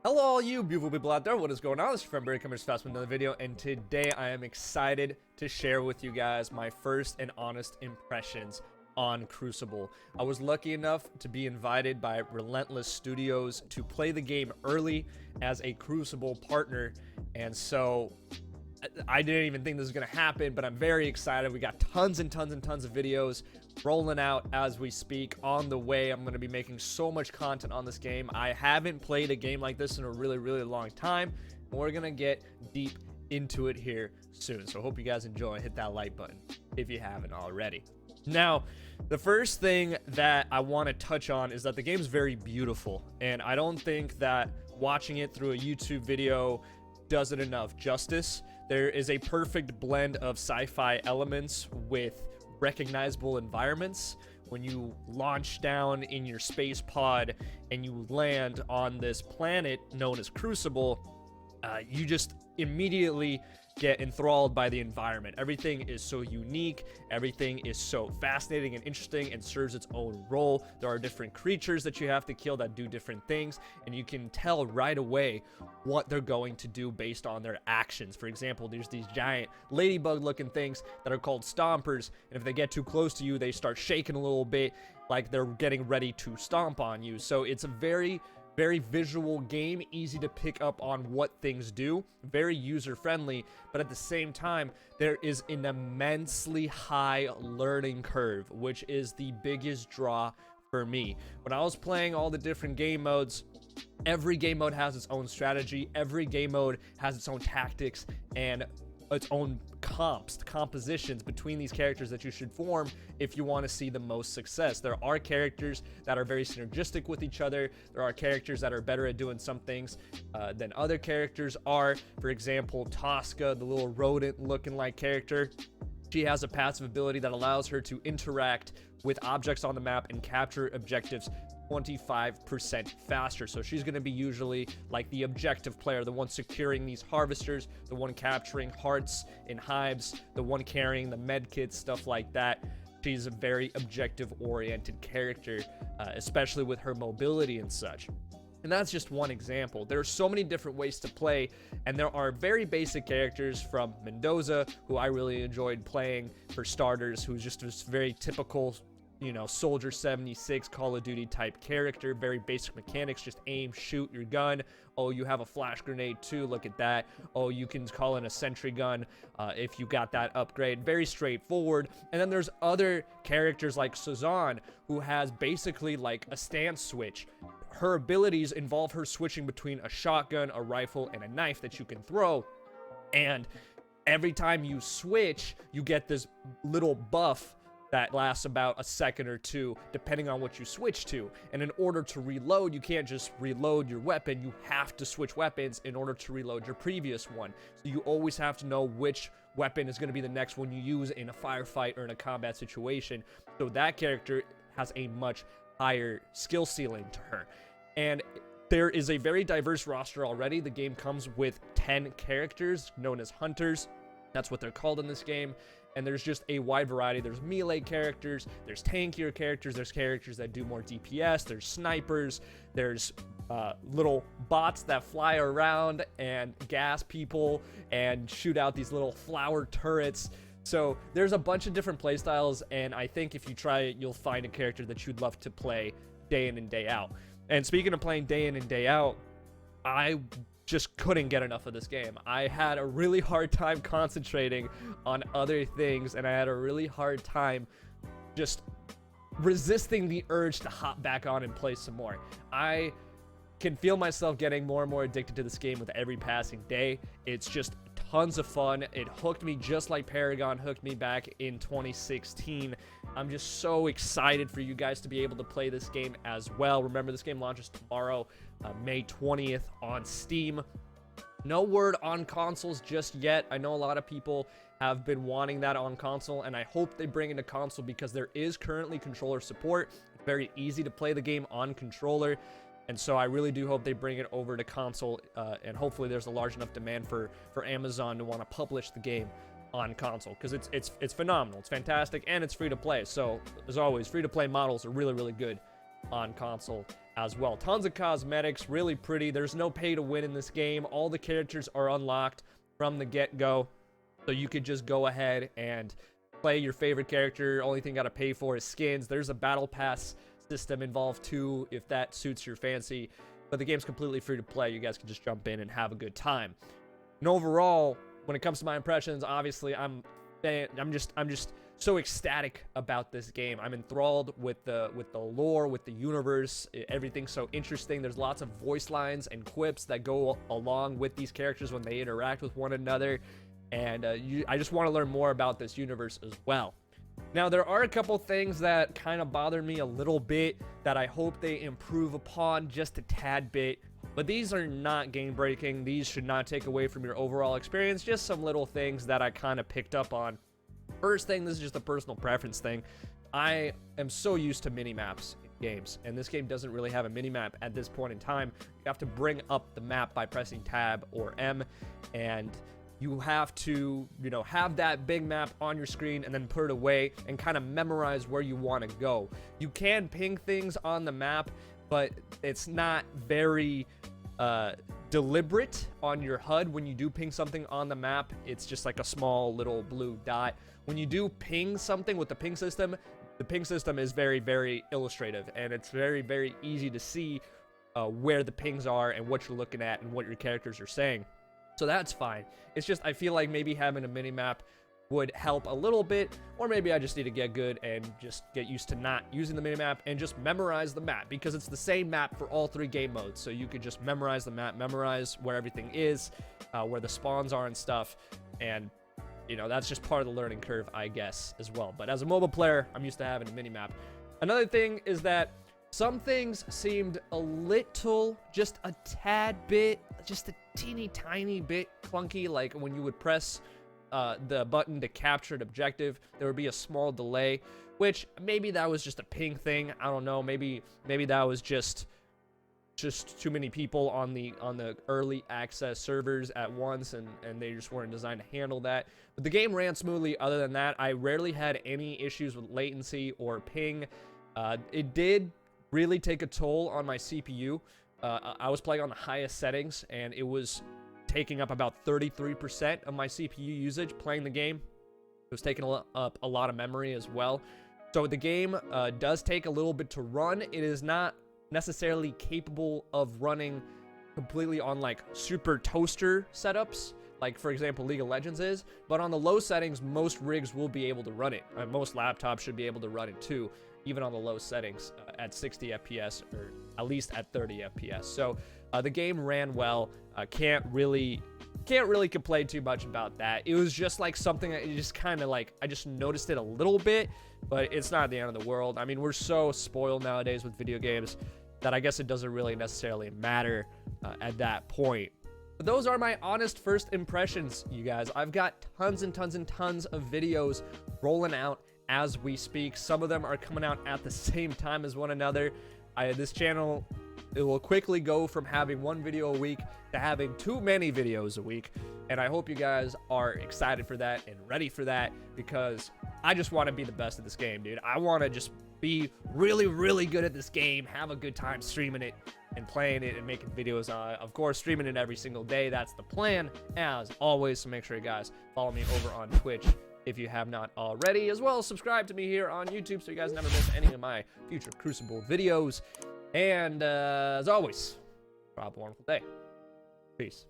Hello all you beautiful people out there, what is going on? This is your friend Barry coming fast with another video, and today I am excited to share with you guys my first and honest impressions on Crucible. I was lucky enough to be invited by Relentless Studios to play the game early as a Crucible partner, and so I didn't even think this was going to happen, but I'm very excited. We got tons and tons and tons of videos rolling out as we speak on the way. I'm going to be making so much content on this game. I haven't played a game like this in a really long time. We're going to get deep into it here soon. So hope you guys enjoy. Hit that like button if you haven't already. Now, the first thing that I want to touch on is that the game's very beautiful, and I don't think that watching it through a YouTube video does it enough justice. There is a perfect blend of sci-fi elements with recognizable environments. When you launch down in your space pod and you land on this planet known as Crucible, you just immediately get enthralled by the environment. Everything is so unique, everything is so fascinating and interesting and serves its own role. There are different creatures that you have to kill that do different things, and you can tell right away what they're going to do based on their actions. For example, there's these giant ladybug looking things that are called stompers, and if they get too close to you, they start shaking a little bit like they're getting ready to stomp on you. So it's a very visual game, easy to pick up on what things do, very user-friendly, but at the same time, there is an immensely high learning curve, which is the biggest draw for me. When I was playing all the different game modes, every game mode has its own strategy, every game mode has its own tactics, and its own compositions between these characters that you should form if you want to see the most success. There are characters that are very synergistic with each other. There are characters that are better at doing some things than other characters are. For example, Tosca, the little rodent looking like character, she has a passive ability that allows her to interact with objects on the map and capture objectives 25% faster. So she's going to be usually like the objective player, the one securing these harvesters, the one capturing hearts in hives, the one carrying the med kits, stuff like that. She's a very objective oriented character, especially with her mobility and such. And that's just one example. There are so many different ways to play, and there are very basic characters from Mendoza, who I really enjoyed playing for starters, who's just this very typical, you know, Soldier 76 Call of Duty type character. Very basic mechanics, just aim, shoot your gun. Oh, you have a flash grenade too, look at that. Oh, you can call in a sentry gun if you got that upgrade. Very straightforward. And then there's other characters like Suzanne, who has basically like a stance switch. Her abilities involve her switching between a shotgun, a rifle, and a knife that you can throw, and every time you switch, you get this little buff that lasts about a second or two, depending on what you switch to. And in order to reload, you can't just reload your weapon. You have to switch weapons in order to reload your previous one. So you always have to know which weapon is going to be the next one you use in a firefight or in a combat situation. So that character has a much higher skill ceiling to her. And there is a very diverse roster already. The game comes with 10 characters known as hunters. That's what they're called in this game. And there's just a wide variety. There's melee characters, there's tankier characters, there's characters that do more DPS, there's snipers, there's little bots that fly around and gas people and shoot out these little flower turrets. So there's a bunch of different playstyles, and I think if you try it, you'll find a character that you'd love to play day in and day out. And speaking of playing day in and day out, I just couldn't get enough of this game. I had a really hard time concentrating on other things, and I had a really hard time just resisting the urge to hop back on and play some more. I can feel myself getting more and more addicted to this game with every passing day. It's just tons of fun. It hooked me just like Paragon hooked me back in 2016. I'm just so excited for you guys to be able to play this game as well. Remember, this game launches tomorrow, May 20th on Steam. No word on consoles just yet. I know a lot of people have been wanting that on console, and I hope they bring it to console because there is currently controller support. It's very easy to play the game on controller. And so I really do hope they bring it over to console, and hopefully there's a large enough demand for Amazon to want to publish the game on console, because it's phenomenal, it's fantastic, and it's free to play. So as always, free to play models are really good on console as well. Tons of cosmetics, really pretty. There's no pay to win in this game. All the characters are unlocked from the get-go, so you could just go ahead and play your favorite character. Only thing you gotta pay for is skins. There's a battle pass system involved too, if that suits your fancy, but the game's completely free to play. You guys can just jump in and have a good time. And overall, when it comes to my impressions, obviously I'm just so ecstatic about this game. I'm enthralled with the lore, with the universe. Everything's so interesting. There's lots of voice lines and quips that go along with these characters when they interact with one another. And I just want to learn more about this universe as well. Now, there are a couple things that kind of bother me a little bit that I hope they improve upon just a tad bit. But these are not game breaking. These should not take away from your overall experience. Just some little things that I kind of picked up on. First thing, this is just a personal preference thing. I am so used to mini-maps in games, and this game doesn't really have a mini-map at this point in time. You have to bring up the map by pressing tab or M, and you have to, have that big map on your screen and then put it away and kind of memorize where you want to go. You can ping things on the map, but it's not very deliberate on your HUD. When you do ping something on the map, it's just like a small little blue dot. When you do ping something with the ping system is very, very illustrative, and it's very, very easy to see where the pings are and what you're looking at and what your characters are saying. So that's fine. It's just, I feel like maybe having a mini-map would help a little bit, or maybe I just need to get good and just get used to not using the minimap and just memorize the map, because it's the same map for all 3 game modes. So you could just memorize the map, memorize where everything is, where the spawns are and stuff, and that's just part of the learning curve, I guess, as well. But as a mobile player, I'm used to having a minimap. Another thing is that some things seemed a little, just a tad bit, just a teeny tiny bit clunky, like when you would press the button to capture an objective, there would be a small delay, which maybe that was just a ping thing. I don't know. Maybe that was just too many people on the early access servers at once, and they just weren't designed to handle that. But the game ran smoothly. Other than that, I rarely had any issues with latency or ping. It did really take a toll on my CPU. I was playing on the highest settings, and it was taking up about 33% of my CPU usage playing the game. It was taking up a lot of memory as well. So the game does take a little bit to run. It is not necessarily capable of running completely on like super toaster setups, like for example League of Legends is, but on the low settings most rigs will be able to run it. Most laptops should be able to run it too, even on the low settings at 60 FPS or at least at 30 FPS. So the game ran well. Can't really complain too much about that. It was just like something that just kind of like, I just noticed it a little bit, but it's not the end of the world. I mean, we're so spoiled nowadays with video games that I guess it doesn't really necessarily matter at that point. But those are my honest first impressions, you guys. I've got tons and tons and tons of videos rolling out as we speak. Some of them are coming out at the same time as one another. This channel, it will quickly go from having 1 video a week to having too many videos a week. And I hope you guys are excited for that and ready for that, because I just want to be the best at this game, dude. I want to just be really, really good at this game, have a good time streaming it and playing it and making videos. Of course, streaming it every single day. That's the plan, as always. So make sure you guys follow me over on Twitch if you have not already, as well as subscribe to me here on YouTube so you guys never miss any of my future Crucible videos. And as always, have a wonderful day. Peace.